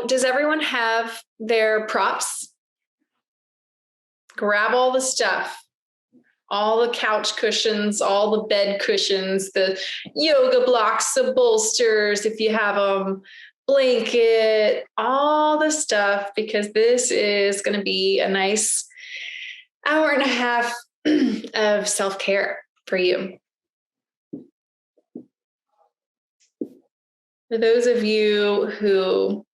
So does everyone have their props? Grab all the stuff, all the couch cushions, all the bed cushions, the yoga blocks, the bolsters, if you have them, blanket, all the stuff, because this is going to be a nice hour and a half of self-care for you. For those of you who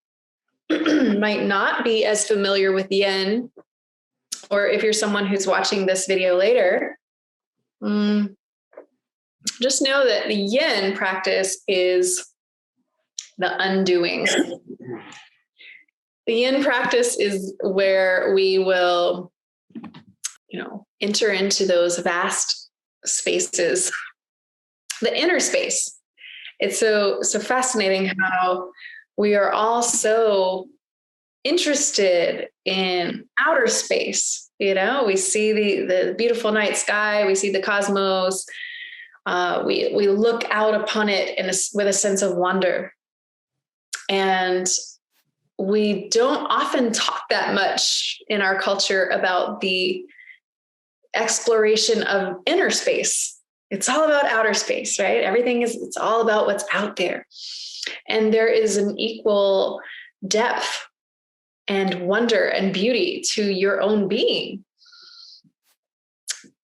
might not be as familiar with yin, or if you're someone who's watching this video later, just know that the yin practice is the undoing. The yin practice is where we will, enter into those vast spaces, the inner space. It's so fascinating how we are all so interested in outer space. We see the beautiful night sky, we see the cosmos, we look out upon it with a sense of wonder. And we don't often talk that much in our culture about the exploration of inner space. It's all about outer space, right? It's all about what's out there. And there is an equal depth and wonder and beauty to your own being.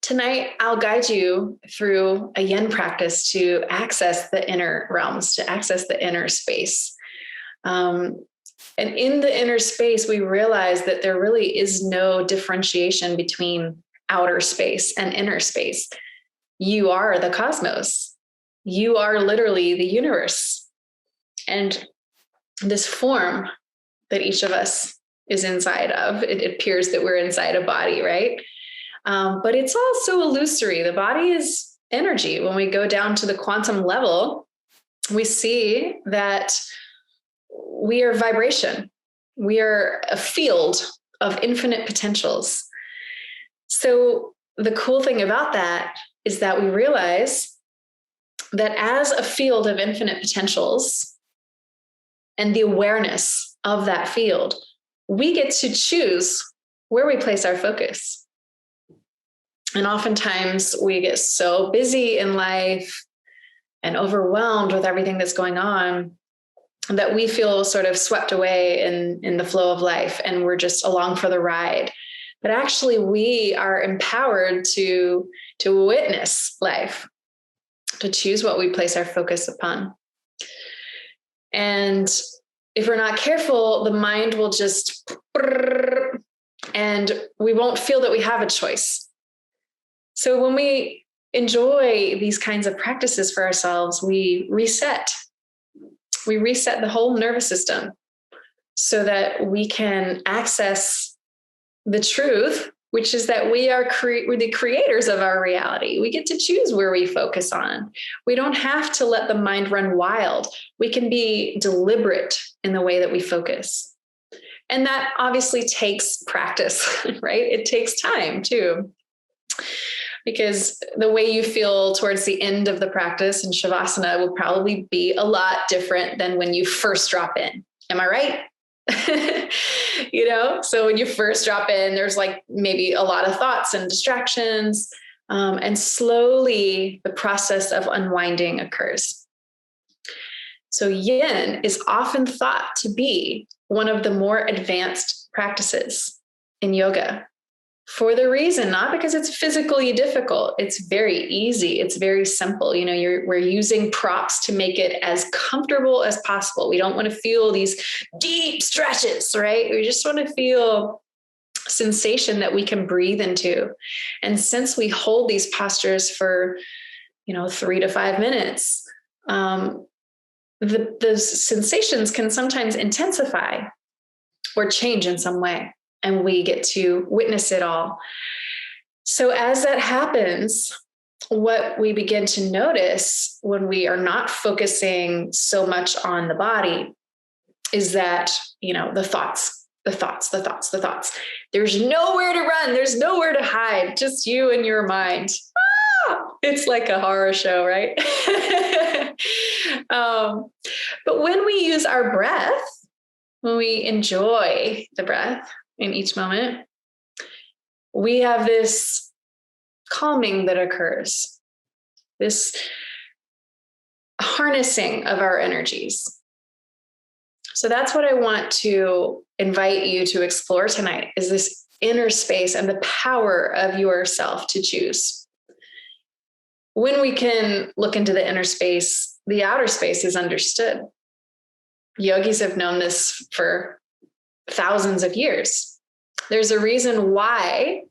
Tonight, I'll guide you through a yin practice to access the inner realms, to access the inner space. And in the inner space, we realize that there really is no differentiation between outer space and inner space. You are the cosmos. You are literally the universe. And this form that each of us is inside of, it appears that we're inside a body, right? But it's also illusory. The body is energy. When we go down to the quantum level, we see that we are vibration. We are a field of infinite potentials. So the cool thing about that is that we realize that as a field of infinite potentials and the awareness of that field, we get to choose where we place our focus. And oftentimes we get so busy in life and overwhelmed with everything that's going on that we feel sort of swept away in the flow of life, and we're just along for the ride. But actually, we are empowered to witness life, to choose what we place our focus upon. And if we're not careful, the mind will just, and we won't feel that we have a choice. So when we enjoy these kinds of practices for ourselves, we reset. We reset the whole nervous system so that we can access the truth, which is that we're the creators of our reality. We get to choose where we focus on. We don't have to let the mind run wild. We can be deliberate in the way that we focus. And that obviously takes practice, right? It takes time too. Because the way you feel towards the end of the practice in Shavasana will probably be a lot different than when you first drop in. Am I right? So when you first drop in, there's like maybe a lot of thoughts and distractions, and slowly the process of unwinding occurs. So yin is often thought to be one of the more advanced practices in yoga. For the reason, not because it's physically difficult. It's very easy. It's very simple. We're using props to make it as comfortable as possible. We don't want to feel these deep stretches, right? We just want to feel sensation that we can breathe into. And since we hold these postures for, 3 to 5 minutes, those sensations can sometimes intensify or change in some way. And we get to witness it all. So as that happens, what we begin to notice when we are not focusing so much on the body is that, the thoughts. There's nowhere to run. There's nowhere to hide. Just you and your mind. It's like a horror show, right? But when we use our breath, when we enjoy the breath in each moment, we have this calming that occurs, this harnessing of our energies. So that's what I want to invite you to explore tonight, is this inner space and the power of yourself to choose. When we can look into the inner space, the outer space is understood. Yogis have known this for thousands of years. There's a reason why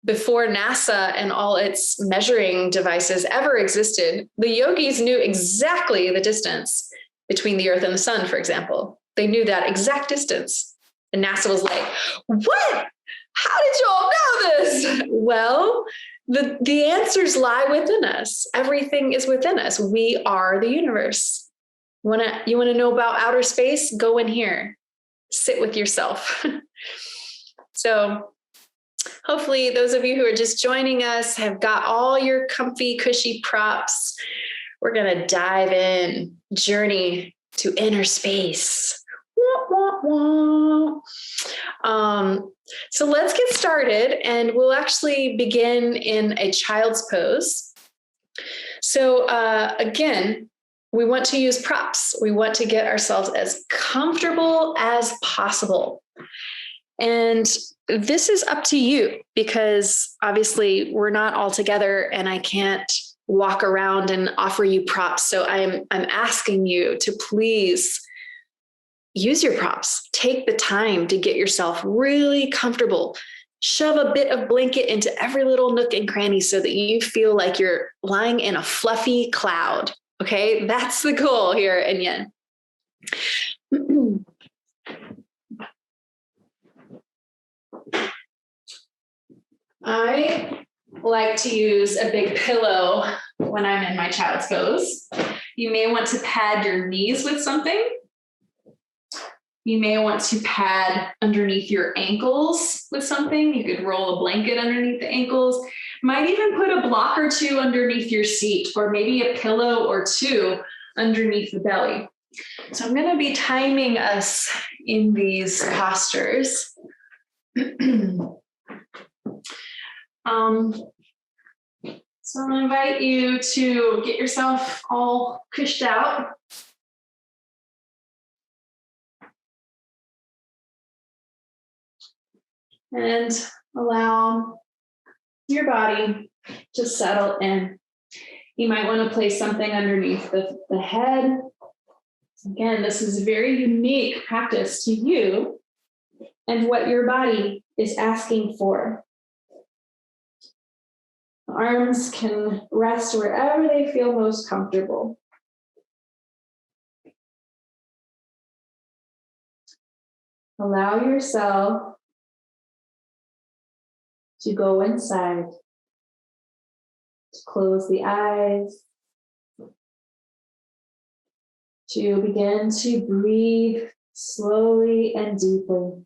before NASA and all its measuring devices ever existed, the yogis knew exactly the distance between the earth and the sun, for example. They knew that exact distance. And NASA was like, what? How did y'all know this? Well, the answers lie within us. Everything is within us. We are the universe. You want to know about outer space? Go in here. Sit with yourself. So hopefully those of you who are just joining us have got all your comfy, cushy props. We're going to dive in, journey to inner space. Wah, wah, wah. So let's get started, and we'll actually begin in a child's pose. So again, we want to use props. We want to get ourselves as comfortable as possible. And this is up to you, because obviously we're not all together and I can't walk around and offer you props. So I'm asking you to please use your props. Take the time to get yourself really comfortable. Shove a bit of blanket into every little nook and cranny so that you feel like you're lying in a fluffy cloud. Okay, that's the goal here in Yin. I like to use a big pillow when I'm in my child's pose. You may want to pad your knees with something. You may want to pad underneath your ankles with something. You could roll a blanket underneath the ankles. Might even put a block or two underneath your seat, or maybe a pillow or two underneath the belly. So I'm going to be timing us in these postures. So I'm going to invite you to get yourself all cushed out. And allow your body to settle in. You might want to place something underneath the head. Again, this is a very unique practice to you and what your body is asking for. The arms can rest wherever they feel most comfortable. Allow yourself to go inside, to close the eyes, to begin to breathe slowly and deeply.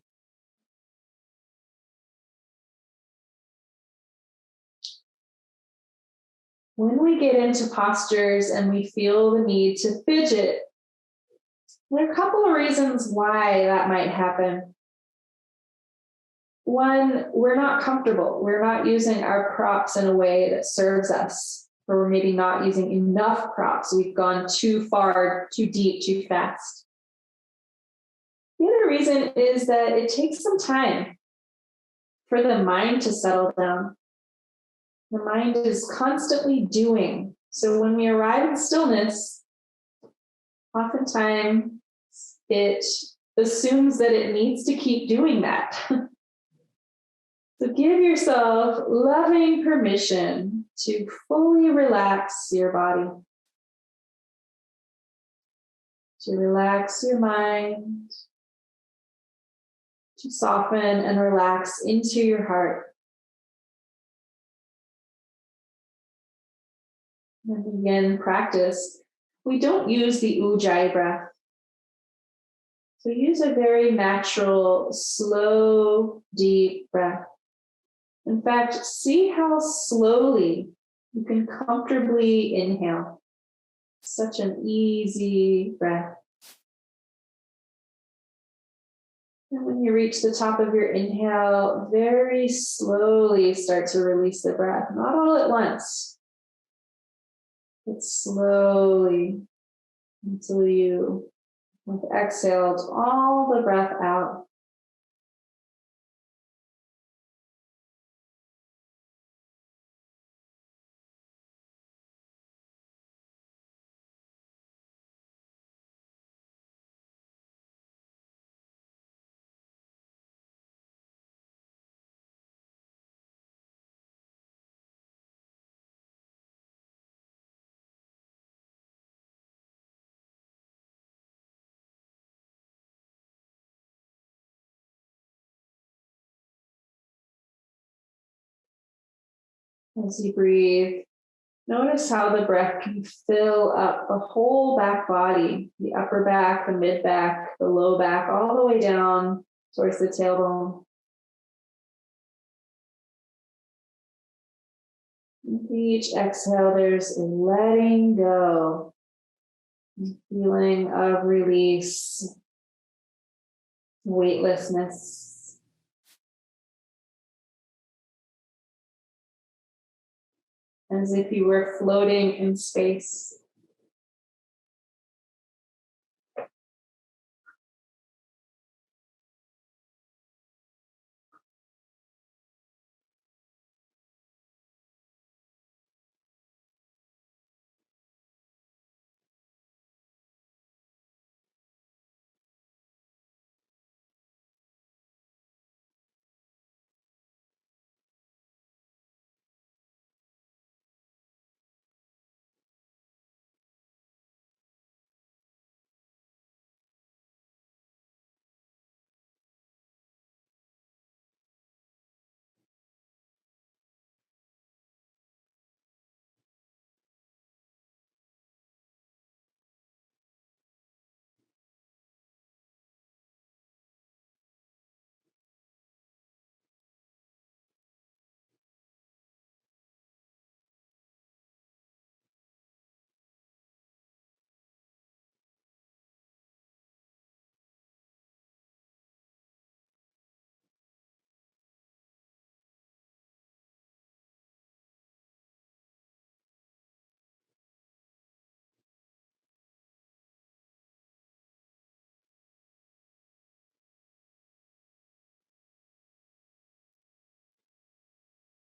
When we get into postures and we feel the need to fidget, there are a couple of reasons why that might happen. One, we're not comfortable. We're not using our props in a way that serves us, or we're maybe not using enough props. We've gone too far, too deep, too fast. The other reason is that it takes some time for the mind to settle down. The mind is constantly doing. So when we arrive in stillness, oftentimes it assumes that it needs to keep doing that. So give yourself loving permission to fully relax your body, to relax your mind, to soften and relax into your heart. And begin practice. We don't use the ujjayi breath. So use a very natural, slow, deep breath. In fact, see how slowly you can comfortably inhale. Such an easy breath. And when you reach the top of your inhale, very slowly start to release the breath, not all at once, but slowly until you have exhaled all the breath out. As you breathe, notice how the breath can fill up the whole back body, the upper back, the mid back, the low back, all the way down towards the tailbone. With each exhale, there's a letting go, a feeling of release, weightlessness. As if you were floating in space.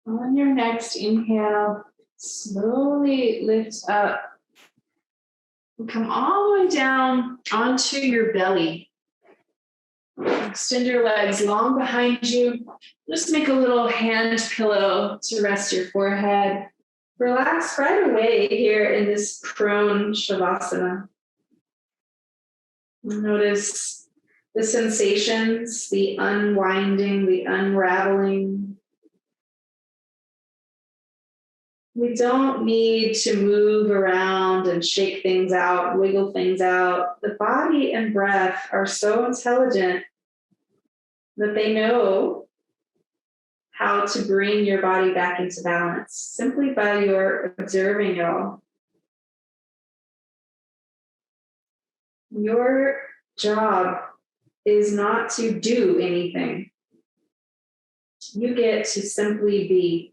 On your next inhale, slowly lift up and come all the way down onto your belly. Extend your legs long behind you. Just make a little hand pillow to rest your forehead. Relax right away here in this prone shavasana. Notice the sensations, the unwinding, the unraveling. We don't need to move around and shake things out, wiggle things out. The body and breath are so intelligent that they know how to bring your body back into balance simply by your observing it all. Your job is not to do anything. You get to simply be.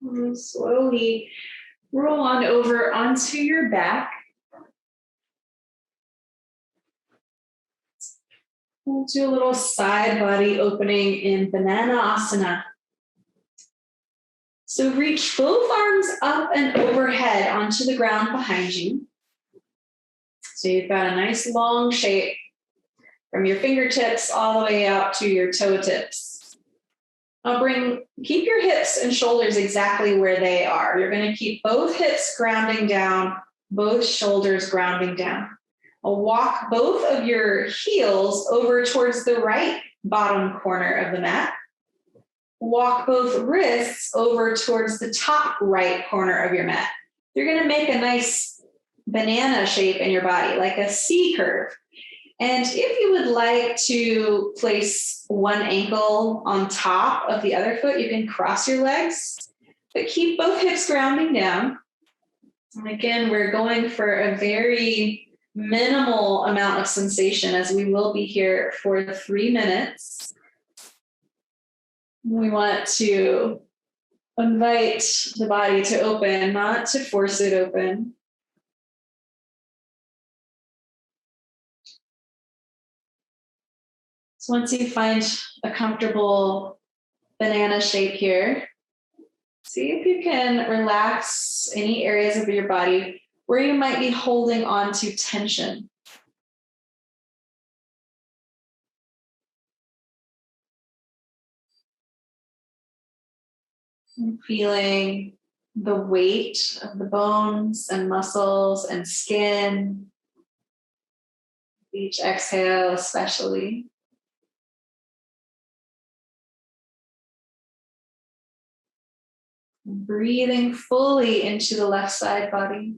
And slowly roll on over onto your back. We'll do a little side body opening in Banana Asana. So reach both arms up and overhead onto the ground behind you. So you've got a nice long shape from your fingertips all the way out to your toe tips. Now keep your hips and shoulders exactly where they are. You're going to keep both hips grounding down, both shoulders grounding down. Walk both of your heels over towards the right bottom corner of the mat. Walk both wrists over towards the top right corner of your mat. You're going to make a nice banana shape in your body, like a C curve. And if you would like to place one ankle on top of the other foot, you can cross your legs, but keep both hips grounding down. And again, we're going for a very minimal amount of sensation, as we will be here for 3 minutes. We want to invite the body to open, not to force it open. So once you find a comfortable banana shape here, see if you can relax any areas of your body where you might be holding on to tension. And feeling the weight of the bones and muscles and skin. Each exhale, especially. Breathing fully into the left side body.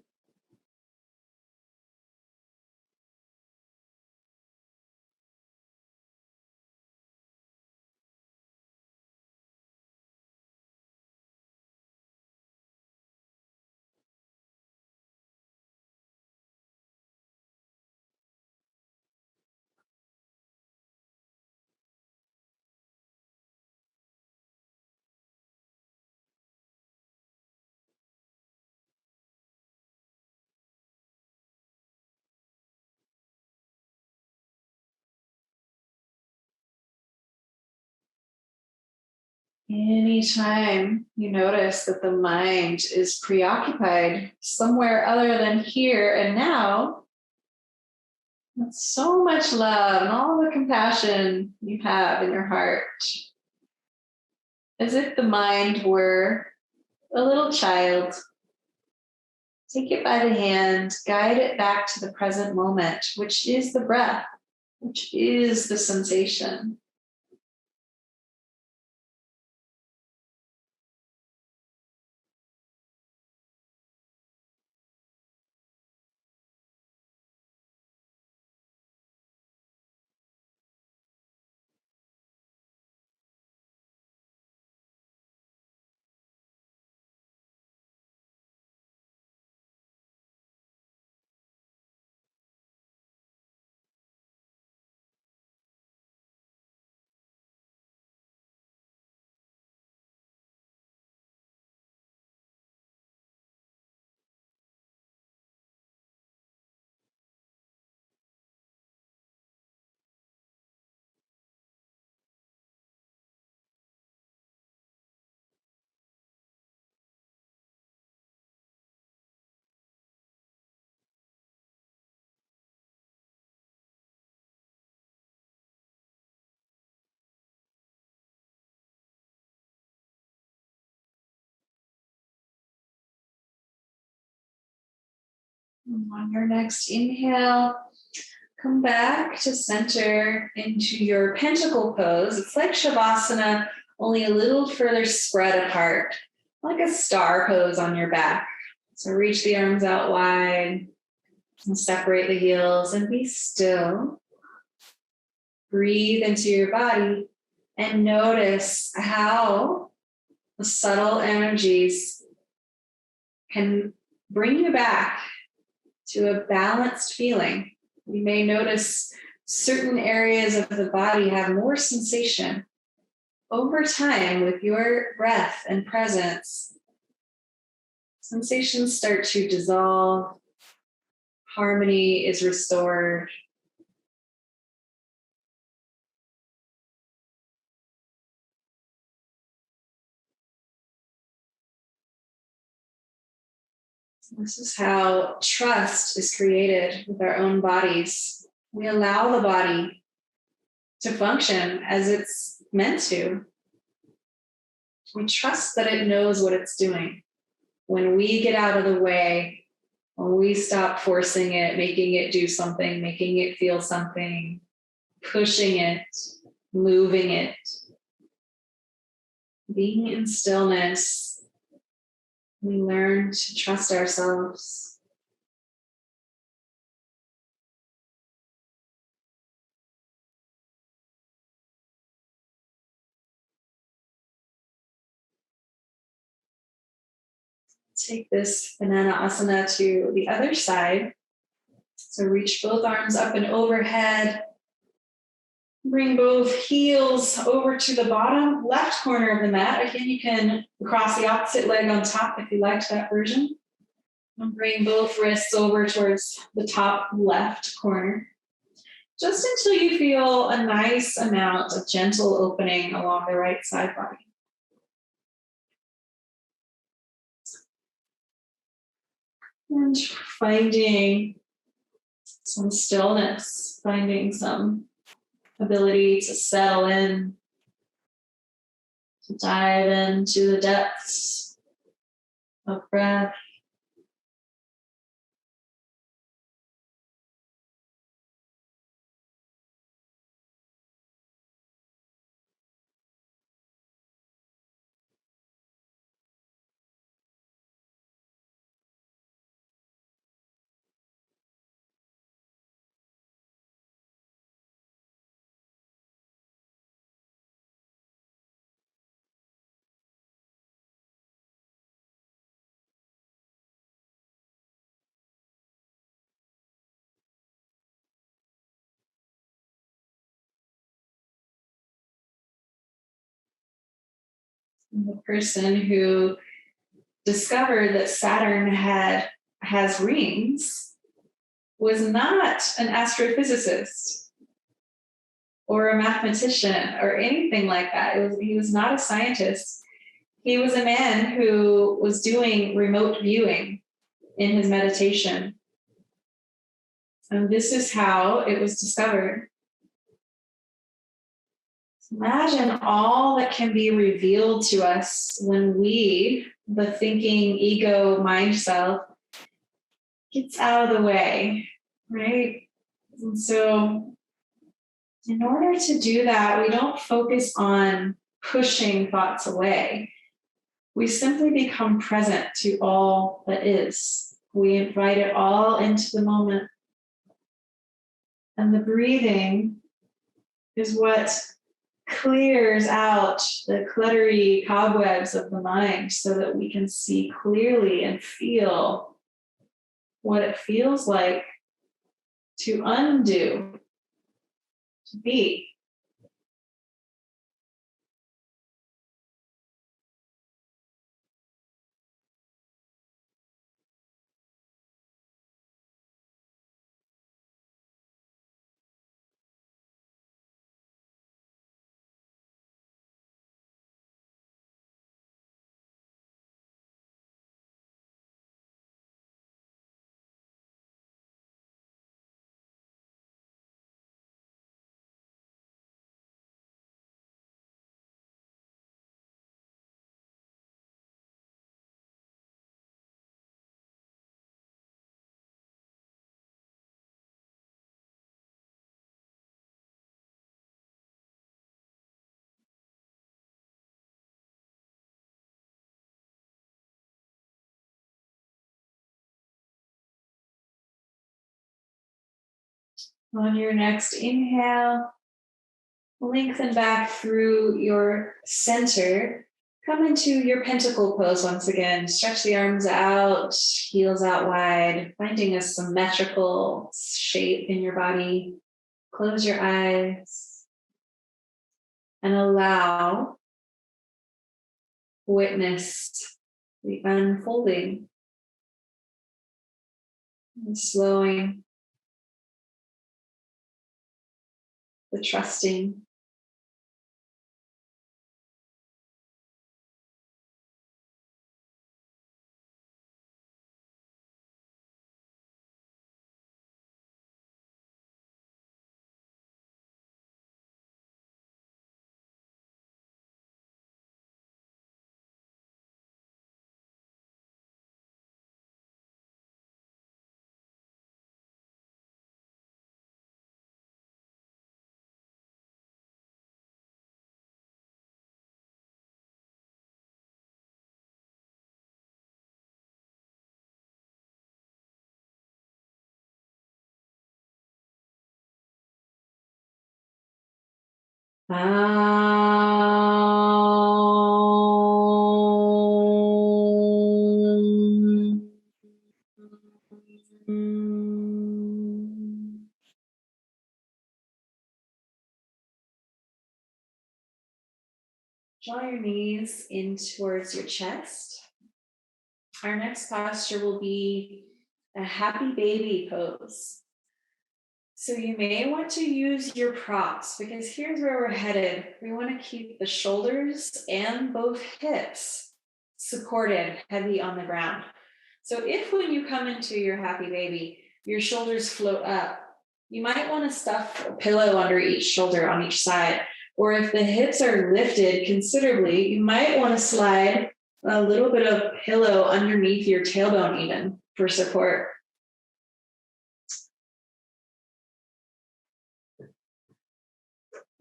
Anytime you notice that the mind is preoccupied somewhere other than here and now, with so much love and all the compassion you have in your heart, as if the mind were a little child, take it by the hand, guide it back to the present moment, which is the breath, which is the sensation. And on your next inhale, come back to center into your pentacle pose. It's like Shavasana, only a little further spread apart, like a star pose on your back. So reach the arms out wide and separate the heels and be still. Breathe into your body and notice how the subtle energies can bring you back to a balanced feeling. You may notice certain areas of the body have more sensation. Over time, with your breath and presence, sensations start to dissolve, harmony is restored. This is how trust is created with our own bodies. We allow the body to function as it's meant to. We trust that it knows what it's doing. When we get out of the way, When we stop forcing it, making it do something, making it feel something, pushing it, moving it, being in stillness, we learn to trust ourselves. Take this banana asana to the other side. So reach both arms up and overhead. Bring both heels over to the bottom left corner of the mat. Again, you can cross the opposite leg on top if you liked that version. And bring both wrists over towards the top left corner. Just until you feel a nice amount of gentle opening along the right side body. And finding some stillness, finding some ability to settle in, to dive into the depths of breath. And the person who discovered that Saturn has rings was not an astrophysicist or a mathematician or anything like that. He was not a scientist. He was a man who was doing remote viewing in his meditation. And this is how it was discovered. Imagine all that can be revealed to us when we, the thinking ego mind self, gets out of the way, right? And so in order to do that, we don't focus on pushing thoughts away. We simply become present to all that is. We invite it all into the moment. And the breathing is what clears out the cluttery cobwebs of the mind so that we can see clearly and feel what it feels like to undo, to be. On your next inhale, lengthen back through your center. Come into your pentacle pose once again. Stretch the arms out, heels out wide, finding a symmetrical shape in your body. Close your eyes and allow, witness the unfolding, the slowing, the trusting. Draw your knees in towards your chest. Our next posture will be a happy baby pose. So you may want to use your props because here's where we're headed. We want to keep the shoulders and both hips supported, heavy on the ground. So if when you come into your happy baby, your shoulders float up, you might want to stuff a pillow under each shoulder on each side. Or if the hips are lifted considerably, you might want to slide a little bit of pillow underneath your tailbone even for support.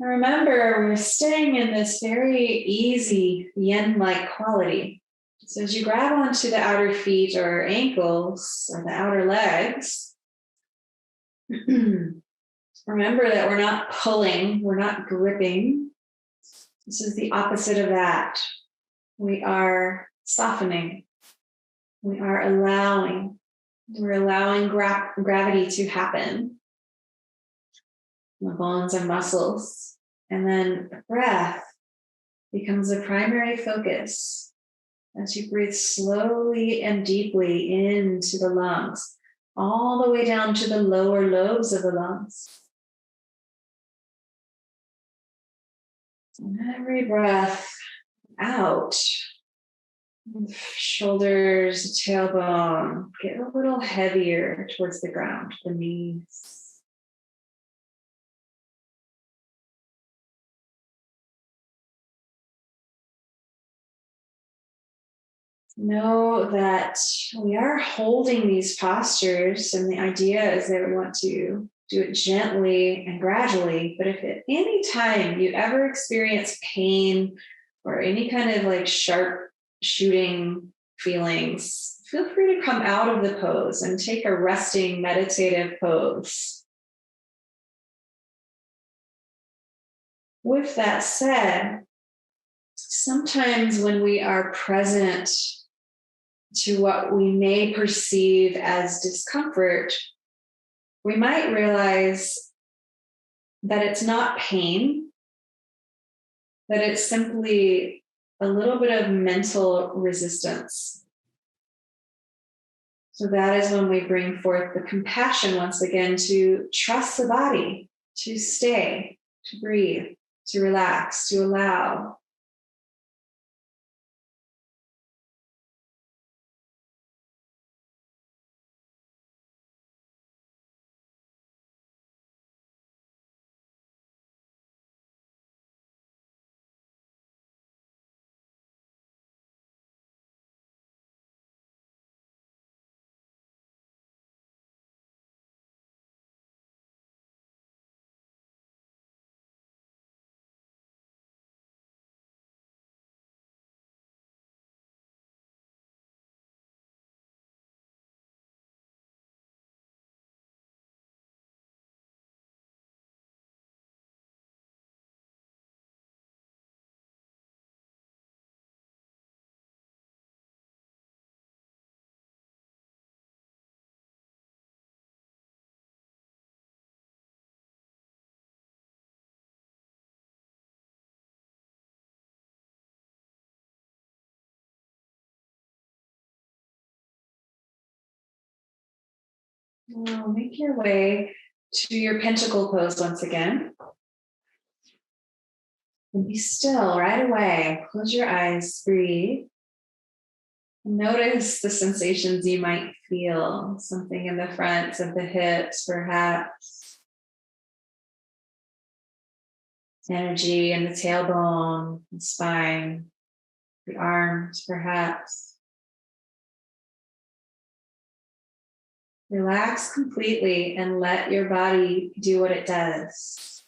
Remember, we're staying in this very easy yin-like quality. So as you grab onto the outer feet or ankles or the outer legs, remember that we're not pulling, we're not gripping. This is the opposite of that. We are softening. We are allowing. We're allowing gravity to happen. The bones and muscles. And then breath becomes a primary focus as you breathe slowly and deeply into the lungs, all the way down to the lower lobes of the lungs. And every breath out, shoulders, tailbone, get a little heavier towards the ground, the knees. Know that we are holding these postures, and the idea is that we want to do it gently and gradually. But if at any time you ever experience pain or any kind of like sharp shooting feelings, feel free to come out of the pose and take a resting meditative pose. With that said, sometimes when we are present to what we may perceive as discomfort, we might realize that it's not pain, that it's simply a little bit of mental resistance. So that is when we bring forth the compassion once again to trust the body, to stay, to breathe, to relax, to allow. Now make your way to your pentacle pose once again. And be still right away. Close your eyes, breathe. Notice the sensations you might feel, something in the front of the hips, perhaps. Energy in the tailbone, the spine, the arms, perhaps. Relax completely and let your body do what it does.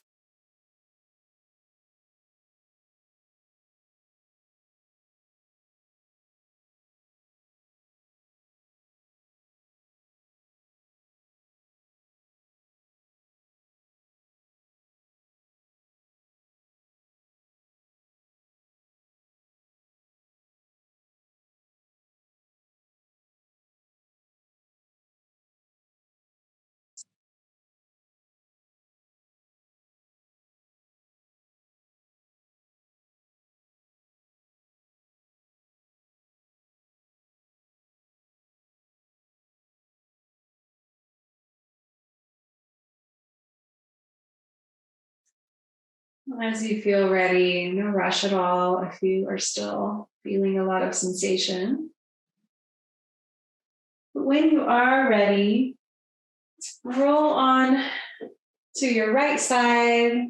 As you feel ready, no rush at all if you are still feeling a lot of sensation. But when you are ready, roll on to your right side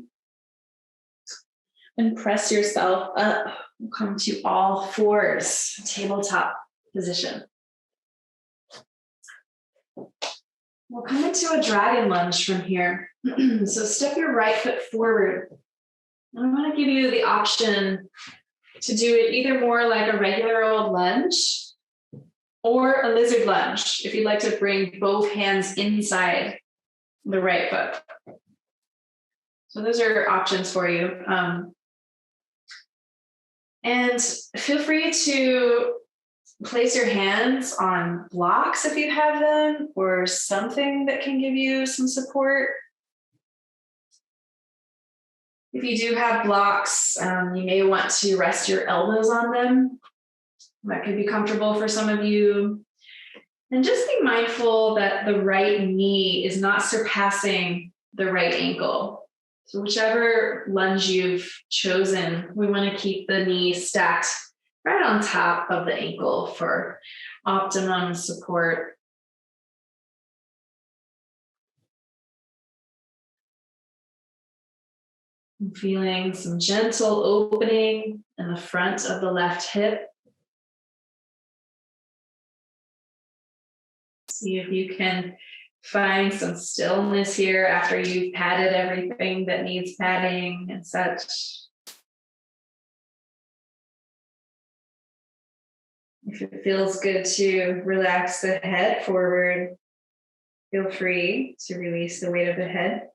and press yourself up. Come to all fours, tabletop position. We'll come into a dragon lunge from here. So step your right foot forward. I'm going to give you the option to do it either more like a regular old lunge or a lizard lunge if you'd like to bring both hands inside the right foot. So those are options for you. And feel free to place your hands on blocks if you have them, or something that can give you some support. If you do have blocks, you may want to rest your elbows on them. That could be comfortable for some of you. And just be mindful that the right knee is not surpassing the right ankle. So whichever lunge you've chosen, we want to keep the knee stacked right on top of the ankle for optimum support. I'm feeling some gentle opening in the front of the left hip. See if you can find some stillness here after you've padded everything that needs padding and such. If it feels good to relax the head forward, feel free to release the weight of the head.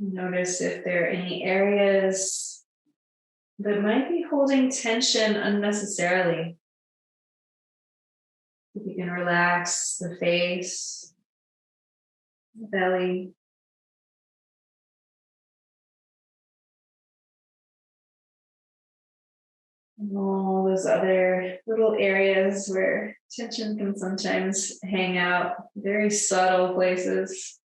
Notice if there are any areas that might be holding tension unnecessarily. If you can relax the face, the belly. And all those other little areas where tension can sometimes hang out, very subtle places.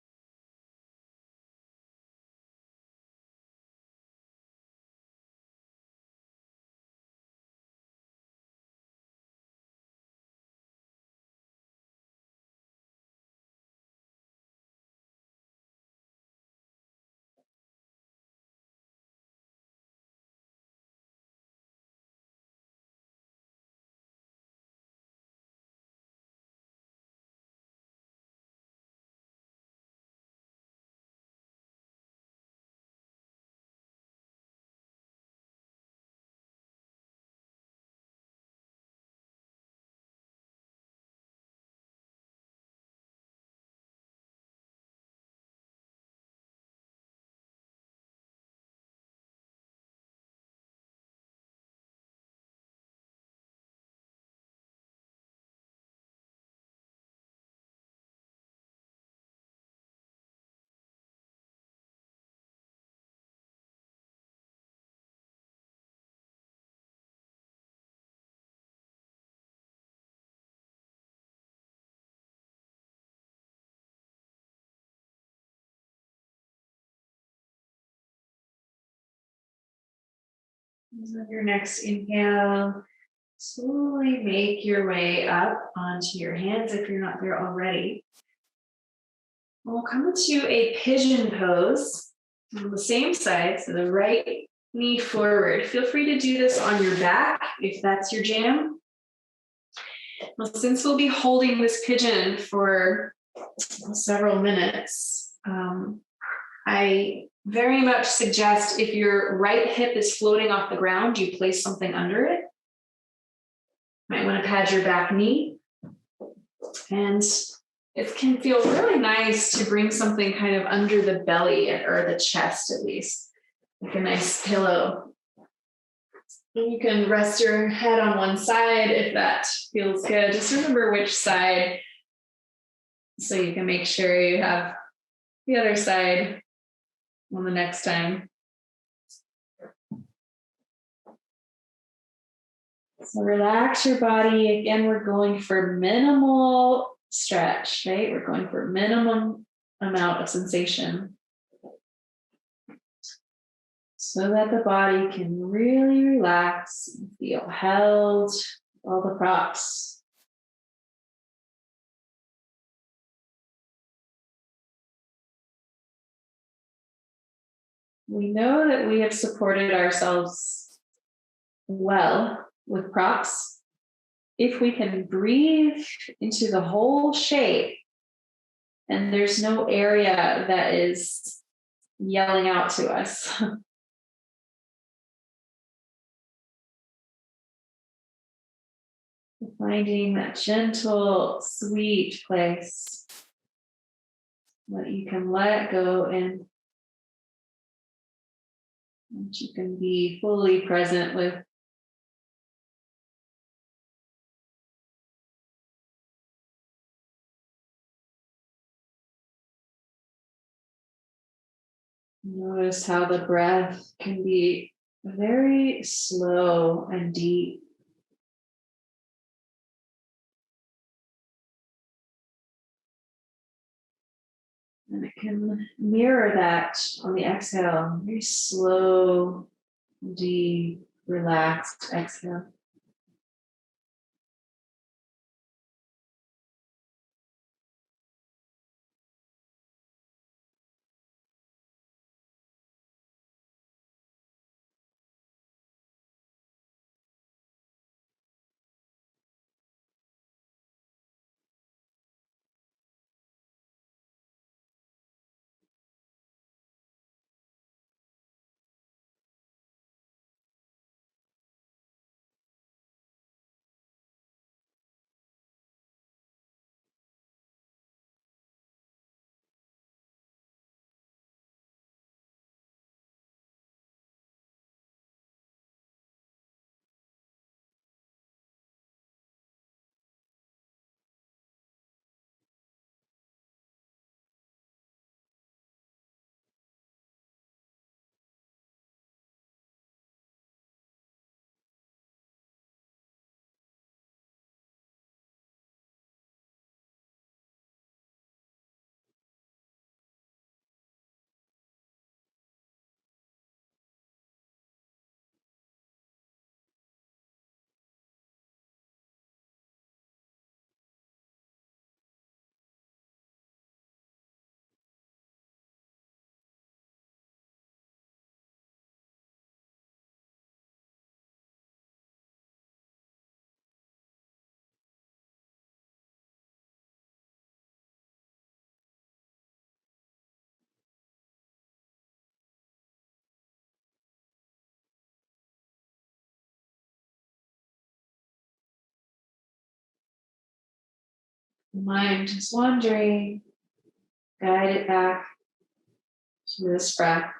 As of your next inhale, slowly make your way up onto your hands if you're not there already. We'll come into a pigeon pose on the same side, so the right knee forward. Feel free to do this on your back if that's your jam. Well, since we'll be holding this pigeon for several minutes, I very much suggest if your right hip is floating off the ground, you place something under it. Might want to pad your back knee. And it can feel really nice to bring something kind of under the belly or the chest at least. like a nice pillow. And you can rest your head on one side if that feels good. Just remember which side so you can make sure you have the other side on the next time. So relax your body. Again, we're going for minimal stretch, right? We're going for minimum amount of sensation so that the body can really relax and feel held, all the props. We know that we have supported ourselves well with props if we can breathe into the whole shape and there's no area that is yelling out to us. Finding that gentle, sweet place that you can let go in, and you can be fully present with. Notice how the breath can be very slow and deep. And it can mirror that on the exhale, very slow, deep, relaxed exhale. Mind just wandering, guide it back to this breath.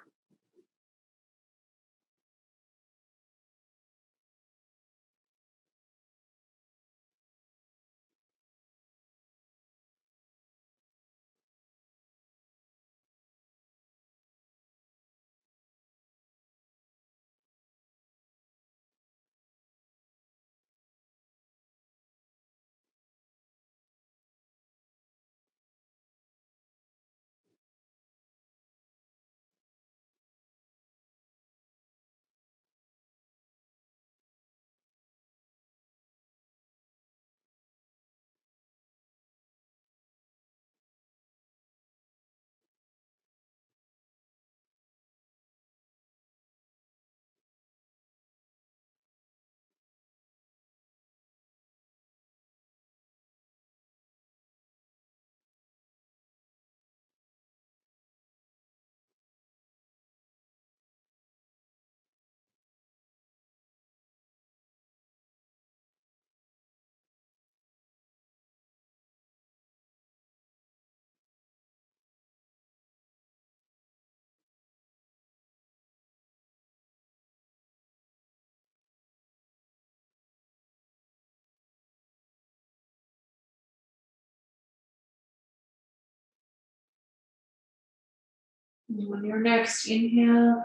And on your next inhale,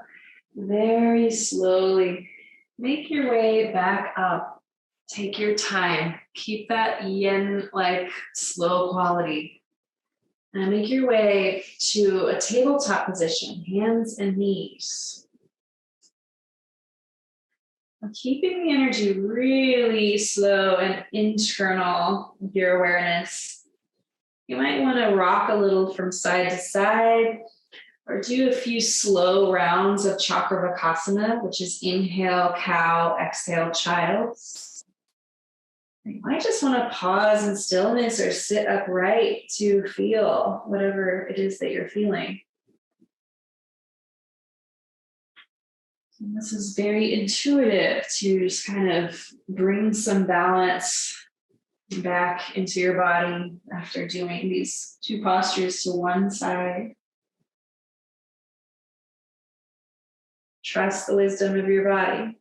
very slowly make your way back up. Take your time. Keep that yin-like slow quality. And make your way to a tabletop position, hands and knees. Keeping the energy really slow and internal with your awareness. You might want to rock a little from side to side or do a few slow rounds of Chakravakasana, which is inhale, cow, exhale, child. You might just want to pause in stillness or sit upright to feel whatever it is that you're feeling. And this is very intuitive to just kind of bring some balance back into your body after doing these two postures to one side. Trust the wisdom of your body.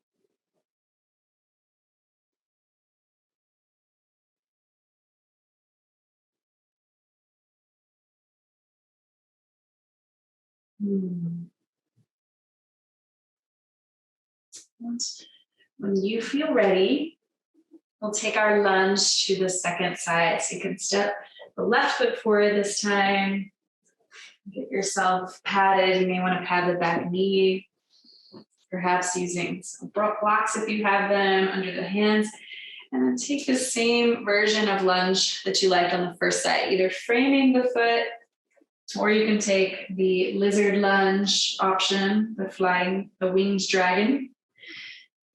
When you feel ready, we'll take our lunge to the second side. So you can step the left foot forward this time. Get yourself padded. You may want to pad the back knee, perhaps using some blocks if you have them under the hands. And then take the same version of lunge that you liked on the first side, either framing the foot, or you can take the lizard lunge option, the winged dragon,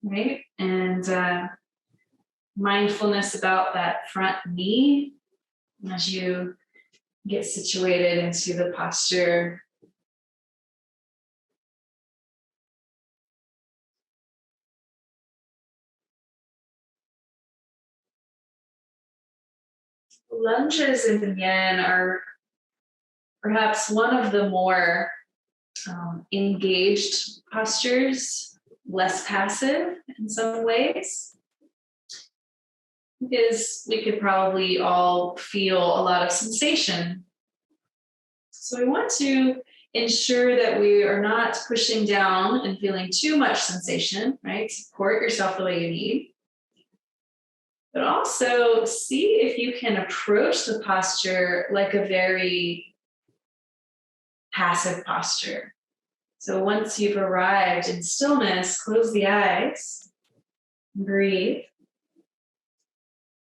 right? And mindfulness about that front knee as you get situated into the posture. Lunges in yin are perhaps one of the more engaged postures, less passive in some ways, because we could probably all feel a lot of sensation. So we want to ensure that we are not pushing down and feeling too much sensation, right? Support yourself the way you need. But also see if you can approach the posture like a very passive posture. So once you've arrived in stillness, close the eyes, breathe,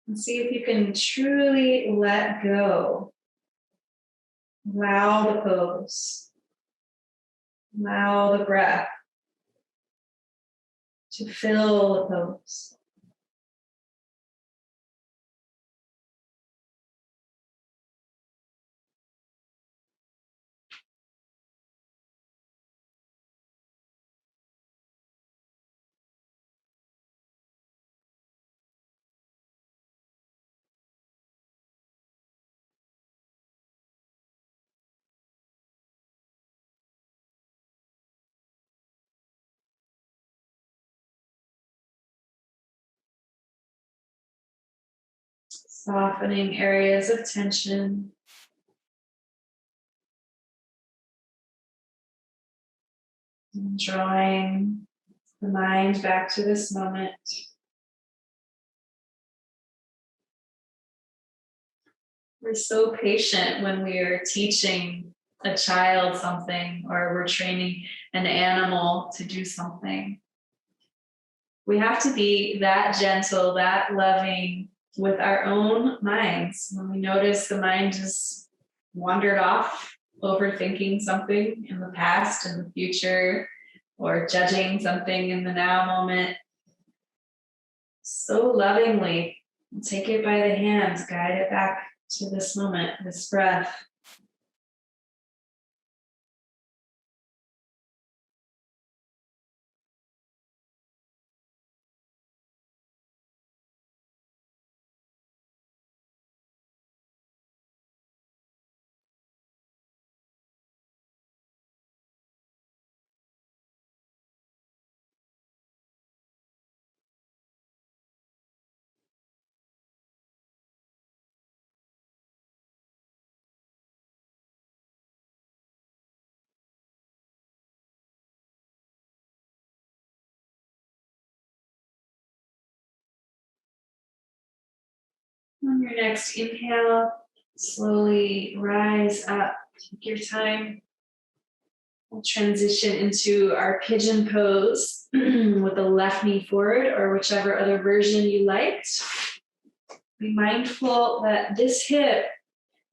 and see if you can truly let go. Allow the pose. Allow the breath to fill the pose. Softening areas of tension. And drawing the mind back to this moment. We're so patient when we are teaching a child something or we're training an animal to do something. We have to be that gentle, that loving with our own minds. When we notice the mind just wandered off, overthinking something in the past and the future, or judging something in the now moment, so lovingly take it by the hands, guide it back to this moment, this breath. On your next inhale, slowly rise up. Take your time. We'll transition into our pigeon pose with the left knee forward or whichever other version you liked. Be mindful that this hip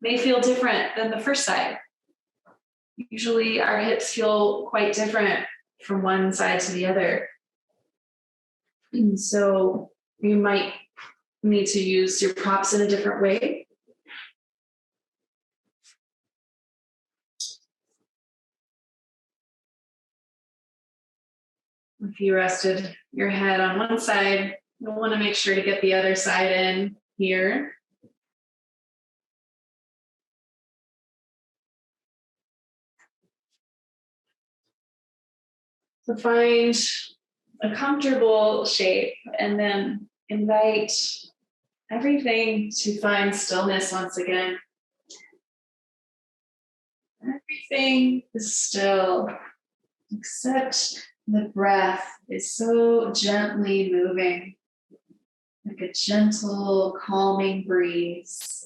may feel different than the first side. Usually our hips feel quite different from one side to the other. And so you might need to use your props in a different way. If you rested your head on one side, you'll want to make sure to get the other side in here. So find a comfortable shape and then invite everything to find stillness once again. Everything is still, except the breath is so gently moving, like a gentle, calming breeze.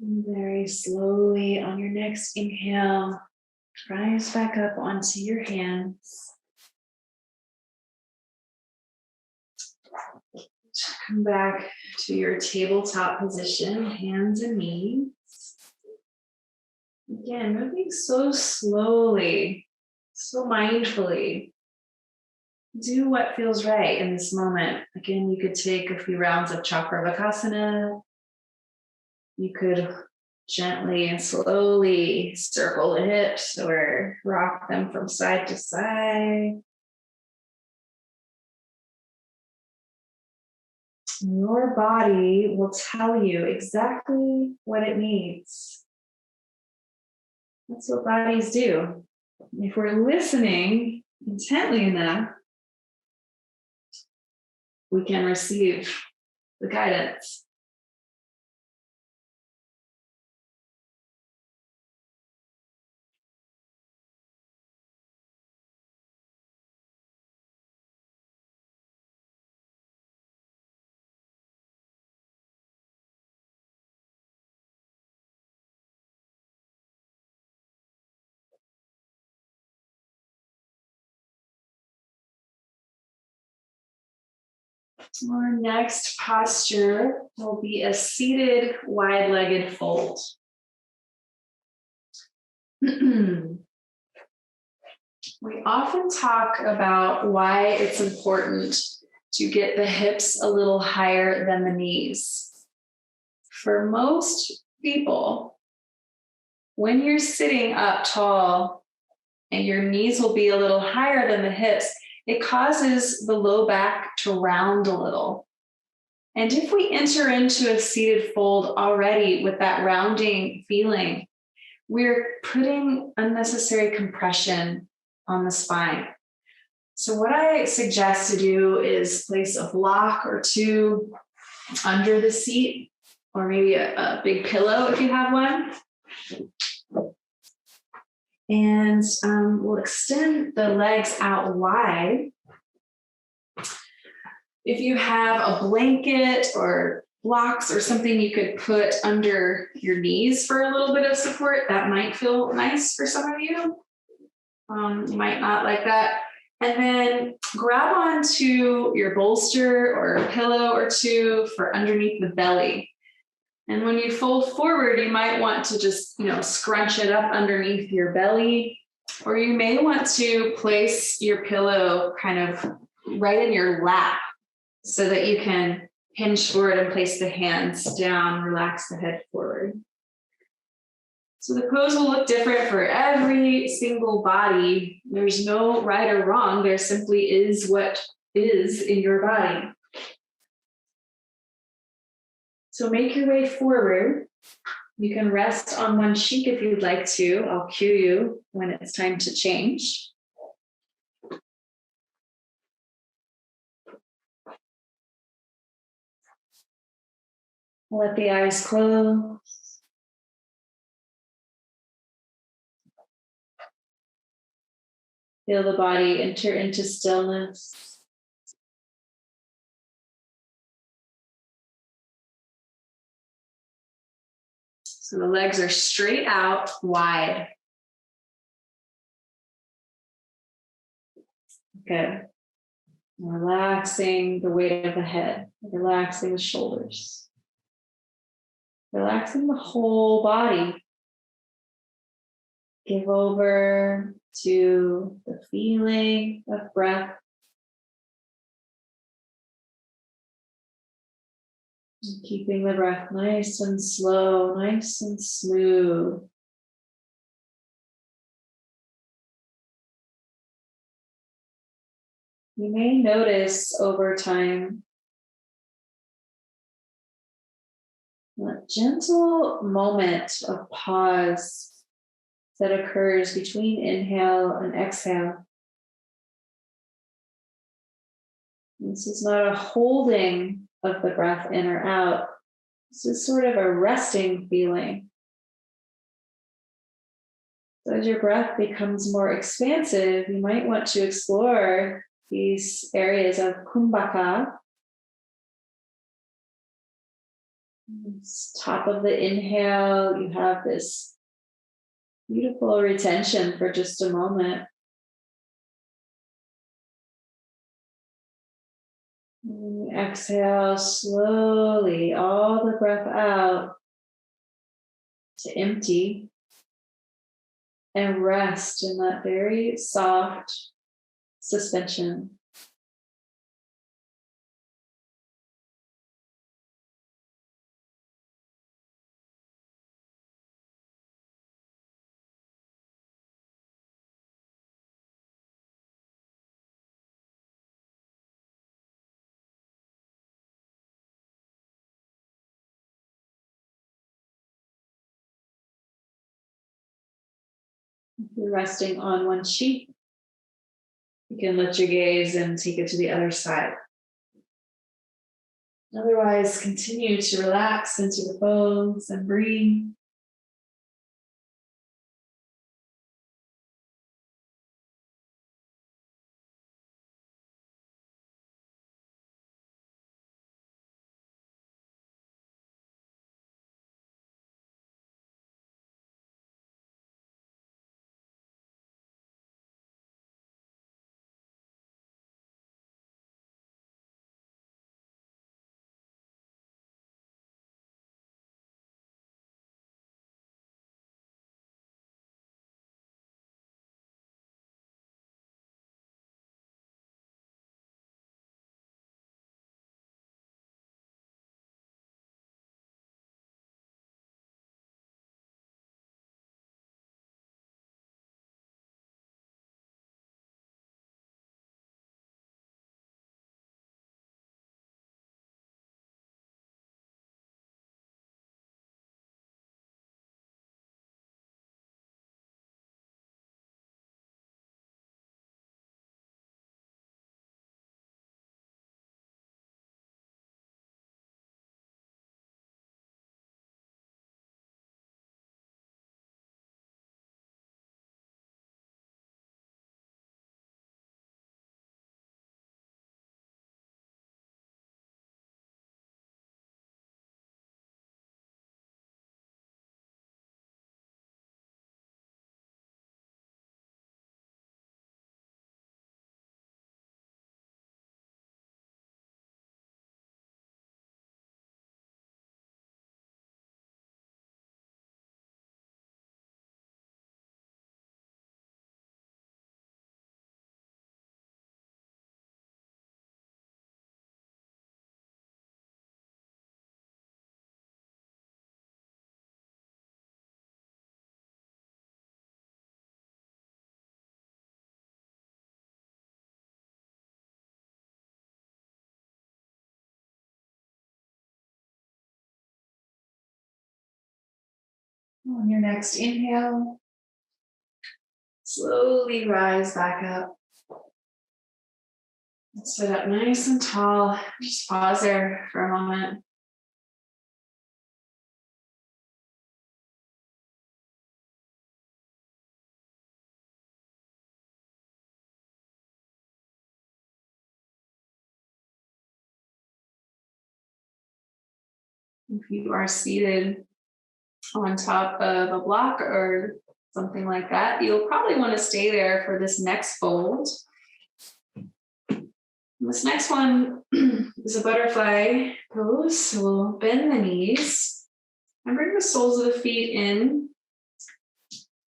And very slowly on your next inhale, rise back up onto your hands. Come back to your tabletop position, hands and knees. Again, moving so slowly, so mindfully. Do what feels right in this moment. Again, you could take a few rounds of Chakravakasana. You could gently and slowly circle the hips or rock them from side to side. Your body will tell you exactly what it needs. That's what bodies do. If we're listening intently enough, we can receive the guidance. Our next posture will be a seated wide-legged fold. We often talk about why it's important to get the hips a little higher than the knees. For most people, when you're sitting up tall and your knees will be a little higher than the hips, it causes the low back to round a little. And if we enter into a seated fold already with that rounding feeling, we're putting unnecessary compression on the spine. So what I suggest to do is place a block or two under the seat, or maybe a big pillow if you have one. And we'll extend the legs out wide. If you have a blanket or blocks or something you could put under your knees for a little bit of support, that might feel nice for some of you. You might not like that. And then grab onto your bolster or a pillow or two for underneath the belly. And when you fold forward, you might want to just, scrunch it up underneath your belly, or you may want to place your pillow kind of right in your lap so that you can hinge forward and place the hands down, relax the head forward. So the pose will look different for every single body. There's no right or wrong. There simply is what is in your body. So make your way forward. You can rest on one cheek if you'd like to. I'll cue you when it's time to change. Let the eyes close. Feel the body enter into stillness. So the legs are straight out, wide. Good. Relaxing the weight of the head, relaxing the shoulders, relaxing the whole body. Give over to the feeling of breath. And keeping the breath nice and slow, nice and smooth. You may notice over time a gentle moment of pause that occurs between inhale and exhale. This is not a holding of the breath in or out. This is sort of a resting feeling. So as your breath becomes more expansive, you might want to explore these areas of kumbhaka, Top of the inhale, you have this beautiful retention for just a moment. And exhale slowly, all the breath out to empty and rest in that very soft suspension. If you're resting on one cheek, you can lift your gaze and take it to the other side. Otherwise, continue to relax into the bones and breathe. On your next inhale, slowly rise back up. Sit up nice and tall. Just pause there for a moment. If you are seated on top of a block or something like that, you'll probably want to stay there for this next fold. This next one is a butterfly pose. So we'll bend the knees and bring the soles of the feet in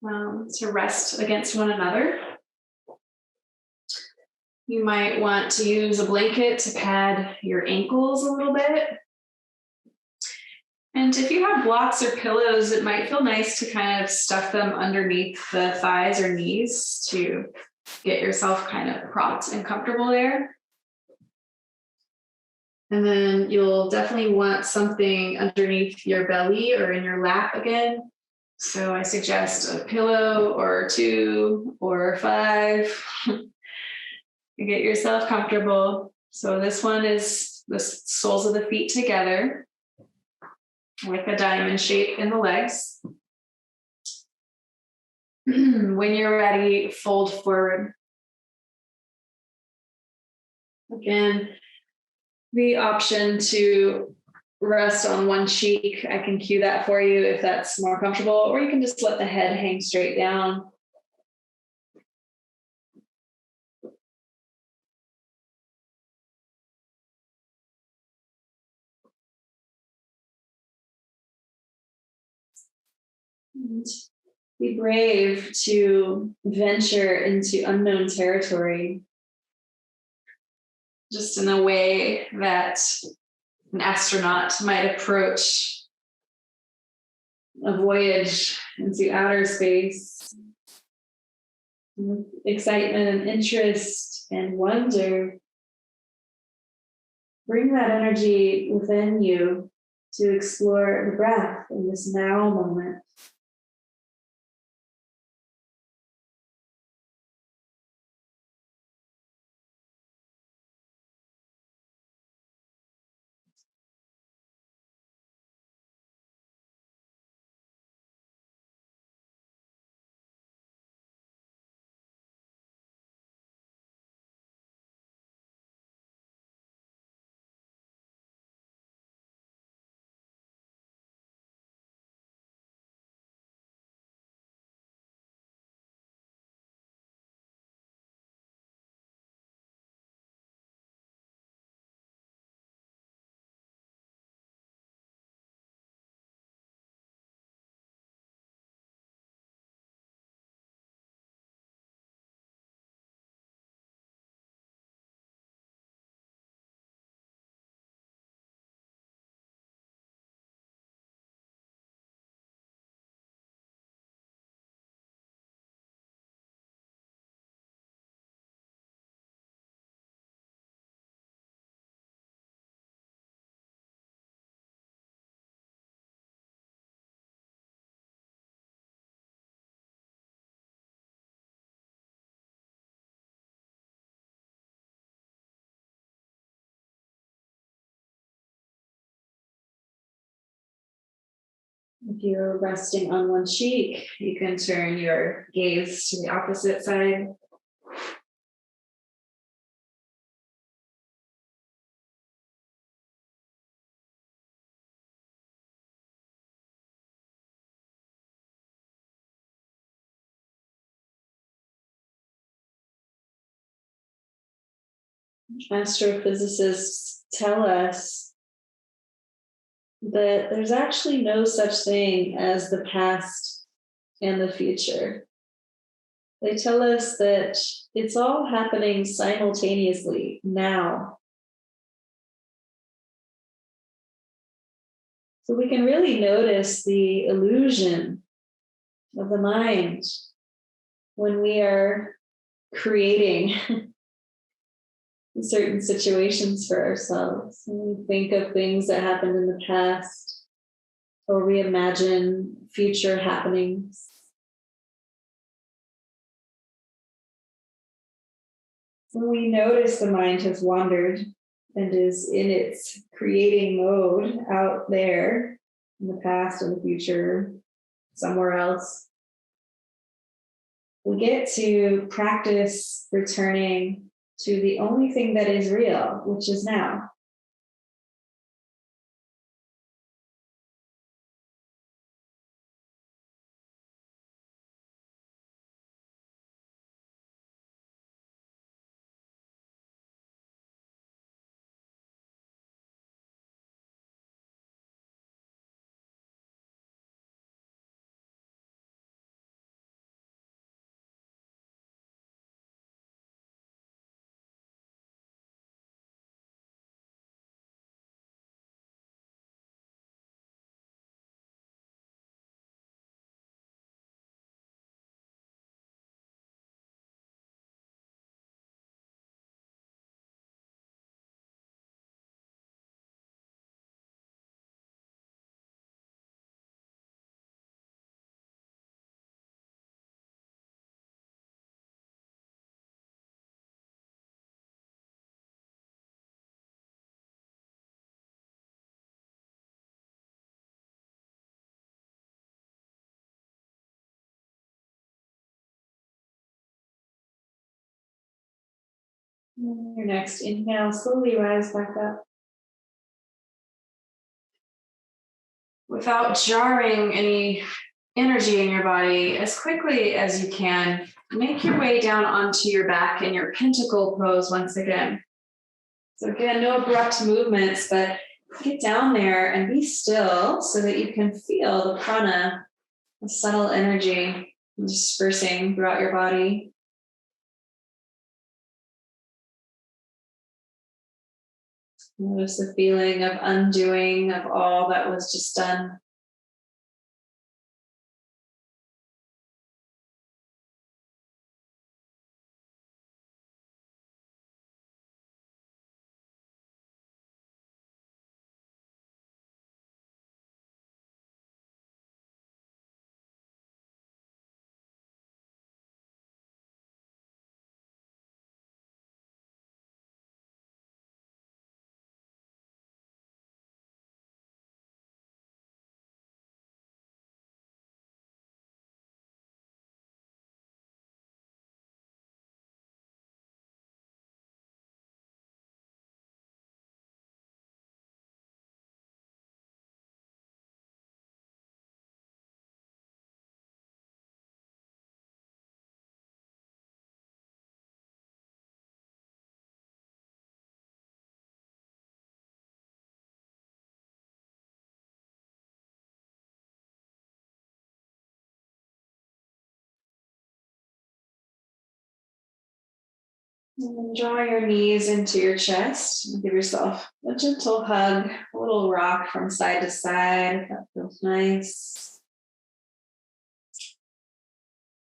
to rest against one another. You might want to use a blanket to pad your ankles a little bit. And if you have blocks or pillows, it might feel nice to kind of stuff them underneath the thighs or knees to get yourself kind of propped and comfortable there. And then you'll definitely want something underneath your belly or in your lap again. So I suggest a pillow or 2 or 5 to get yourself comfortable. So this one is the soles of the feet together with a diamond shape in the legs. When you're ready, fold forward. Again, the option to rest on one cheek. I can cue that for you if that's more comfortable, or you can just let the head hang straight down. And be brave to venture into unknown territory, just in a way that an astronaut might approach a voyage into outer space with excitement and interest and wonder. Bring that energy within you to explore the breath in this now moment. If you're resting on one cheek, you can turn your gaze to the opposite side. Astrophysicists tell us that there's actually no such thing as the past and the future. They tell us that it's all happening simultaneously now. So we can really notice the illusion of the mind when we are creating certain situations for ourselves. And we think of things that happened in the past, or we imagine future happenings. When we notice the mind has wandered and is in its creating mode out there in the past and the future, somewhere else, we get to practice returning to the only thing that is real, which is now. Your next inhale, slowly rise back up. without jarring any energy in your body, as quickly as you can, make your way down onto your back in your pentacle pose once again. So again, no abrupt movements, but get down there and be still so that you can feel the prana, the subtle energy dispersing throughout your body. Notice the feeling of undoing of all that was just done. And then draw your knees into your chest and give yourself a gentle hug, a little rock from side to side. That feels nice.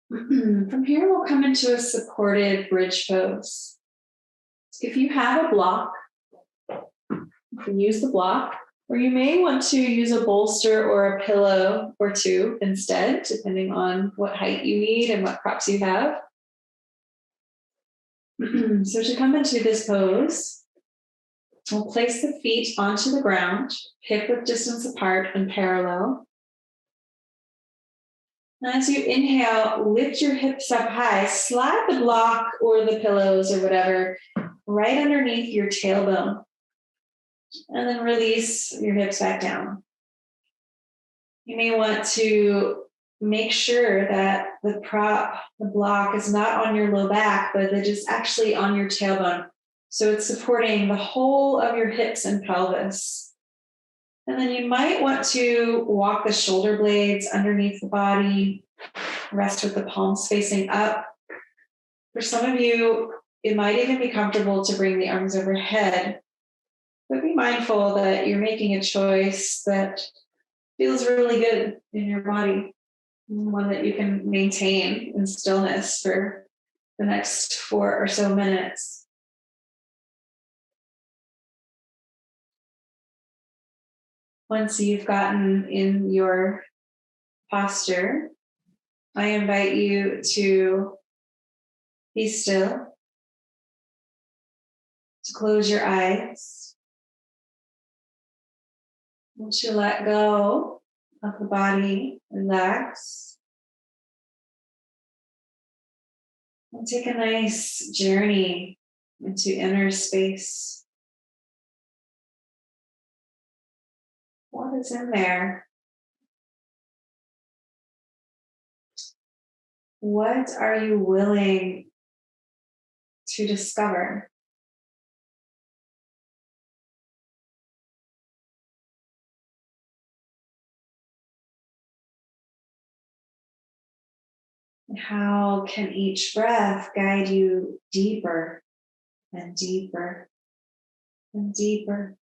From here, we'll come into a supported bridge pose. If you have a block, you can use the block, or you may want to use a bolster or a pillow or two instead, depending on what height you need and what props you have. So to come into this pose, we'll place the feet onto the ground, hip width distance apart and parallel. And as you inhale, lift your hips up high, slide the block or the pillows or whatever right underneath your tailbone. And then release your hips back down. You may want to make sure that the prop, the block, is not on your low back, but it is actually on your tailbone. So it's supporting the whole of your hips and pelvis. And then you might want to walk the shoulder blades underneath the body, rest with the palms facing up. For some of you, it might even be comfortable to bring the arms overhead, but be mindful that you're making a choice that feels really good in your body, one that you can maintain in stillness for the next 4 or so minutes. Once you've gotten in your posture, I invite you to be still, to close your eyes, and to let go of the body, relax, and take a nice journey into inner space. What is in there? What are you willing to discover? And how can each breath guide you deeper and deeper and deeper?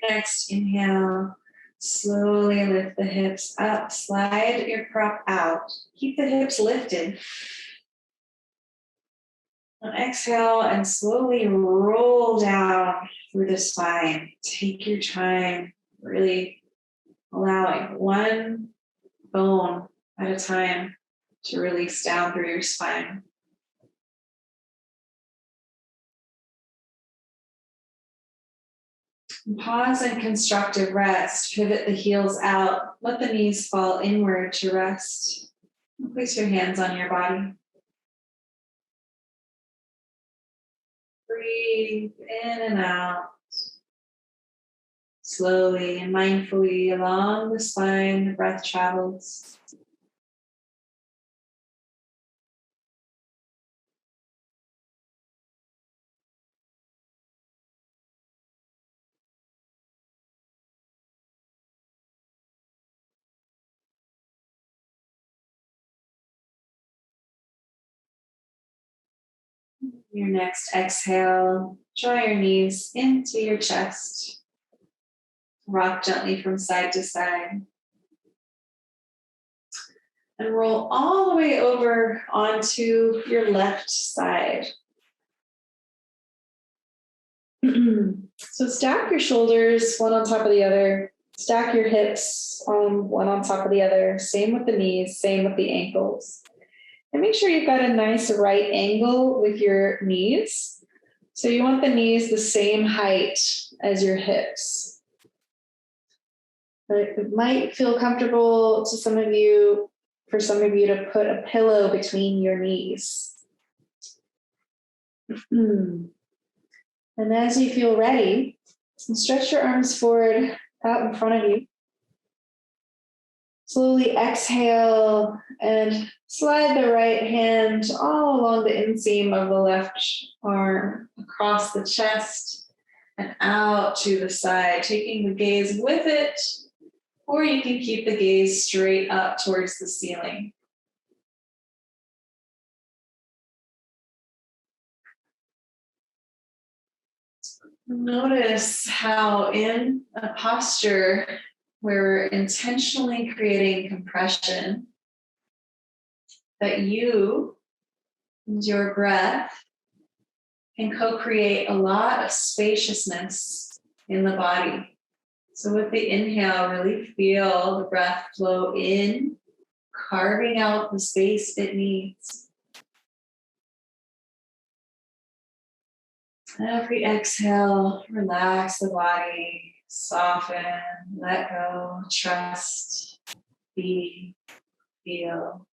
Next, inhale. Slowly lift the hips up. Slide your prop out. Keep the hips lifted. And exhale and slowly roll down through the spine. Take your time, really allowing one bone at a time to release down through your spine. And pause in constructive rest. Pivot the heels out. Let the knees fall inward to rest. And place your hands on your body. Breathe in and out. Slowly and mindfully along the spine, the breath travels. Your next exhale, draw your knees into your chest. Rock gently from side to side. And roll all the way over onto your left side. So stack your shoulders one on top of the other. Stack your hips one on top of the other. Same with the knees, same with the ankles. And make sure you've got a nice right angle with your knees. So you want the knees the same height as your hips. But it might feel comfortable to some of you, for some of you, to put a pillow between your knees. And as you feel ready, stretch your arms forward out in front of you. Slowly exhale and slide the right hand all along the inseam of the left arm, across the chest and out to the side, taking the gaze with it, or you can keep the gaze straight up towards the ceiling. Notice how in a posture where we're intentionally creating compression, that you and your breath can co-create a lot of spaciousness in the body. So with the inhale, really feel the breath flow in, carving out the space it needs. Every exhale, relax the body, soften, let go, trust, be, feel.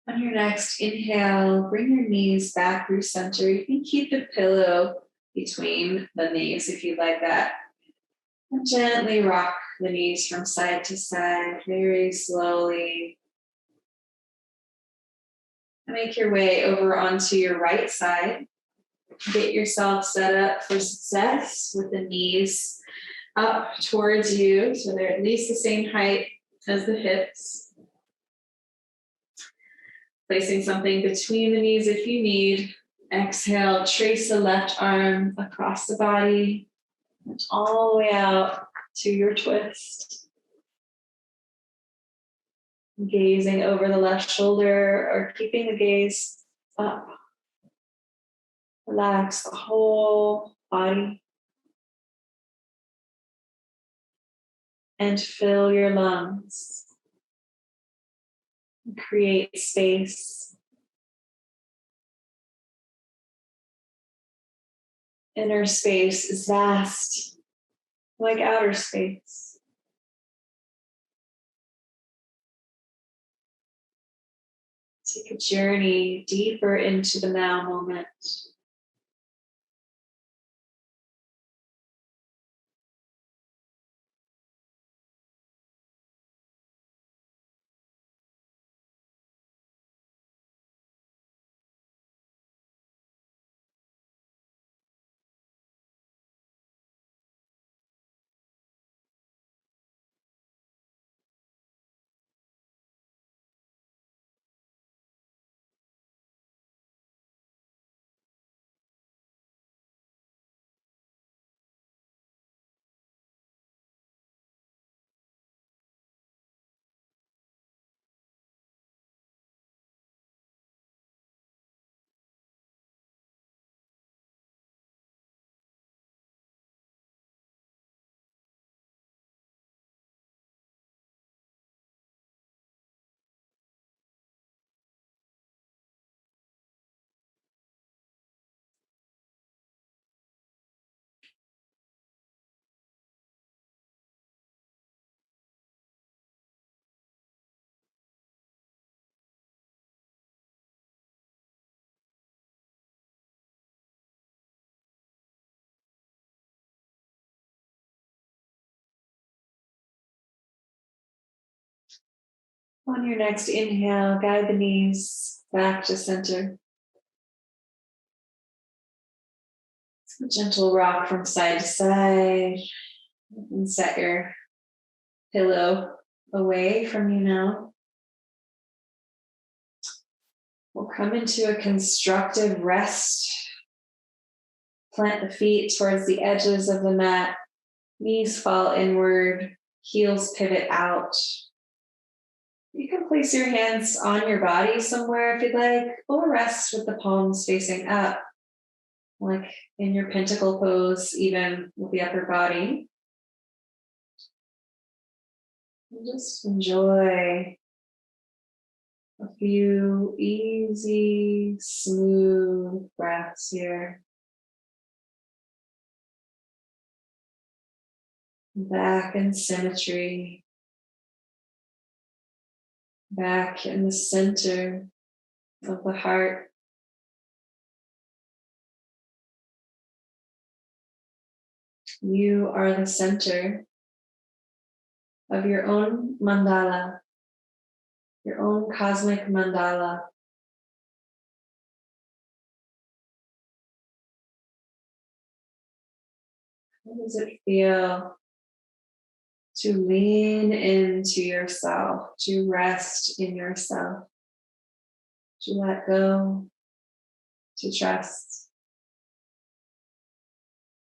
On your next inhale, bring your knees back through center. You can keep the pillow between the knees if you'd like that. And gently rock the knees from side to side, very slowly. And make your way over onto your right side. Get yourself set up for success with the knees up towards you, so they're at least the same height as the hips. Placing something between the knees if you need. Exhale, trace the left arm across the body, and all the way out to your twist. Gazing over the left shoulder or keeping the gaze up. Relax the whole body. And fill your lungs. Create space. Inner space is vast, like outer space. Take a journey deeper into the now moment. On your next inhale, guide the knees back to center. A gentle rock from side to side. And set your pillow away from you now. We'll come into a constructive rest. Plant the feet towards the edges of the mat. Knees fall inward. Heels pivot out. You can place your hands on your body somewhere if you'd like, or rest with the palms facing up, like in your pentacle pose, even with the upper body. And just enjoy a few easy, smooth breaths here. Back in symmetry. Back in the center of the heart. You are the center of your own mandala, your own cosmic mandala. How does it feel to lean into yourself, to rest in yourself, to let go, to trust,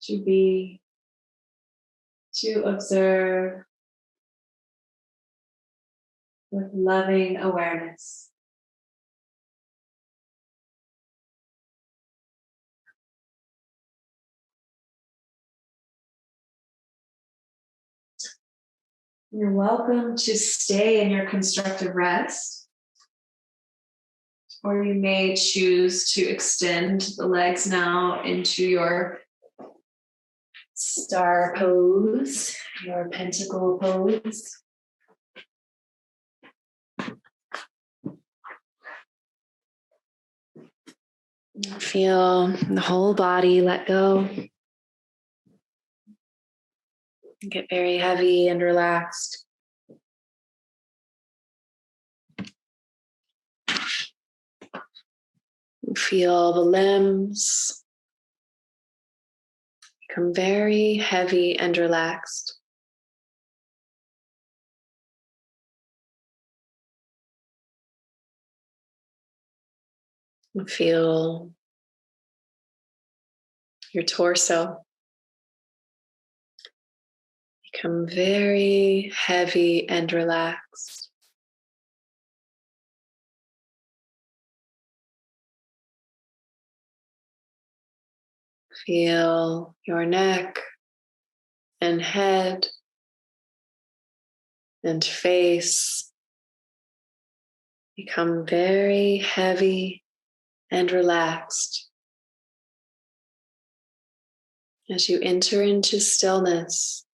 to be, to observe with loving awareness? You're welcome to stay in your constructive rest, or you may choose to extend the legs now into your star pose, your pentacle pose. Feel the whole body let go. Get very heavy and relaxed. Feel the limbs Become very heavy and relaxed. And feel your torso become very heavy and relaxed. Feel your neck and head and face become very heavy and relaxed as you enter into stillness.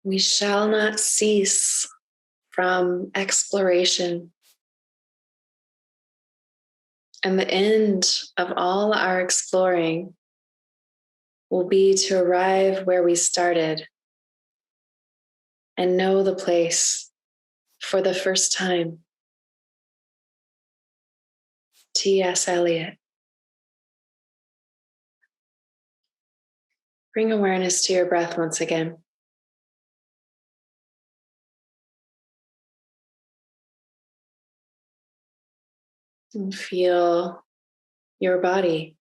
We shall not cease from exploration. And the end of all our exploring will be to arrive where we started and know the place for the first time. T.S. Eliot. Bring awareness to your breath once again. And feel your body.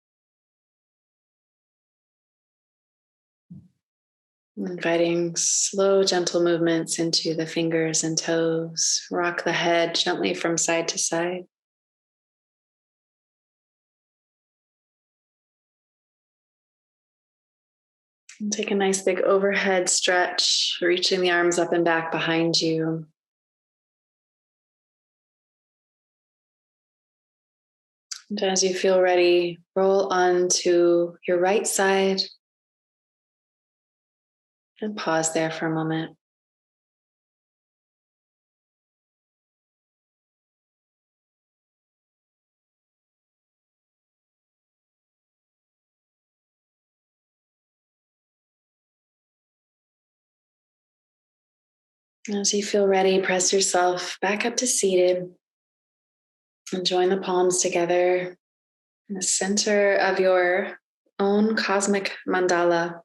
Inviting slow, gentle movements into the fingers and toes. Rock the head gently from side to side. And take a nice big overhead stretch, reaching the arms up and back behind you. And as you feel ready, roll onto your right side and pause there for a moment. As you feel ready, press yourself back up to seated and join the palms together in the center of your own cosmic mandala.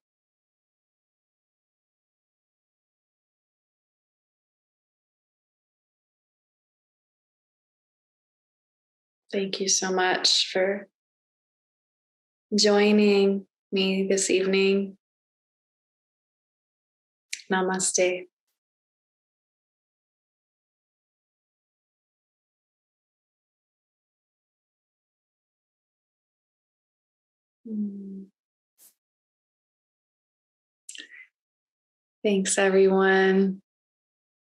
Thank you so much for joining me this evening. Namaste. Thanks, everyone.